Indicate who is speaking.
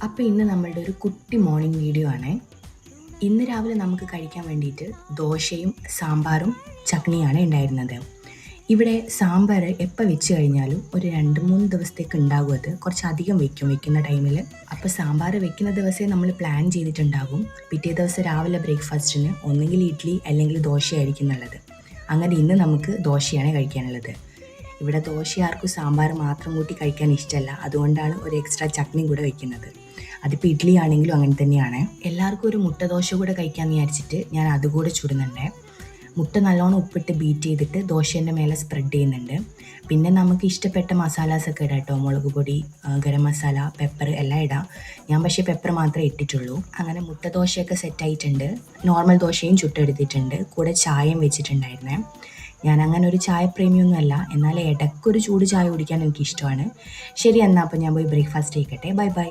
Speaker 1: അപ്പോൾ ഇന്ന് നമ്മളുടെ ഒരു കുട്ടി മോർണിംഗ് വീഡിയോ ആണ്. ഇന്ന് രാവിലെ നമുക്ക് കഴിക്കാൻ വേണ്ടിയിട്ട് ദോശയും സാമ്പാറും ചട്നിയാണ് ഉണ്ടായിരുന്നത്. ഇവിടെ സാമ്പാർ എപ്പോൾ വെച്ച് കഴിഞ്ഞാലും ഒരു 2-3 ദിവസത്തേക്ക് ഉണ്ടാകും. അത് കുറച്ചധികം വെക്കുന്ന ടൈമിൽ. അപ്പോൾ സാമ്പാർ വെക്കുന്ന ദിവസമേ നമ്മൾ പ്ലാൻ ചെയ്തിട്ടുണ്ടാകും പിറ്റേ ദിവസം രാവിലെ ബ്രേക്ക്ഫാസ്റ്റിന് ഒന്നുകിൽ ഇഡ്ഡലി അല്ലെങ്കിൽ ദോശയായിരിക്കും എന്നുള്ളത്. അങ്ങനെ ഇന്ന് നമുക്ക് ദോശയാണ് കഴിക്കാനുള്ളത്. ഇവിടെ ദോശ ആർക്കും സാമ്പാർ മാത്രം കൂട്ടി കഴിക്കാൻ ഇഷ്ടമല്ല, അതുകൊണ്ടാണ് ഒരു എക്സ്ട്രാ ചട്നി കൂടെ വയ്ക്കുന്നത്. അതിപ്പോൾ ഇഡ്ഡലി ആണെങ്കിലും അങ്ങനെ തന്നെയാണ്. എല്ലാവർക്കും ഒരു മുട്ട ദോശ കൂടെ കഴിക്കാമെന്ന് വിചാരിച്ചിട്ട് ഞാൻ അതുകൂടെ ചുടുന്നുണ്ട്. മുട്ട നല്ലോണം ഉപ്പിട്ട് ബീറ്റ് ചെയ്തിട്ട് ദോശേൻ്റെ മേലെ സ്പ്രെഡ് ചെയ്യുന്നുണ്ട്. പിന്നെ നമുക്ക് ഇഷ്ടപ്പെട്ട മസാലാസൊക്കെ ഇടാം കേട്ടോ. മുളക് പൊടി, ഗരം മസാല, പെപ്പർ എല്ലാം ഇടാം. ഞാൻ പക്ഷേ പെപ്പർ മാത്രമേ ഇട്ടിട്ടുള്ളൂ. അങ്ങനെ മുട്ട ദോശയൊക്കെ സെറ്റായിട്ടുണ്ട്. നോർമൽ ദോശയും ചുട്ടെടുത്തിട്ടുണ്ട്. കൂടെ ചായയും വെച്ചിട്ടുണ്ടായിരുന്നേ. ഞാൻ അങ്ങനെ ഒരു ചായ പ്രേമിയൊന്നും അല്ല, എന്നാൽ ഇടയ്ക്കൊരു ചൂട് ചായ കുടിക്കാൻ എനിക്കിഷ്ടമാണ്. ശരി, എന്നാൽ അപ്പോൾ ഞാൻ പോയി ബ്രേക്ക്ഫാസ്റ്റ് കഴിക്കട്ടെ. Bye bye.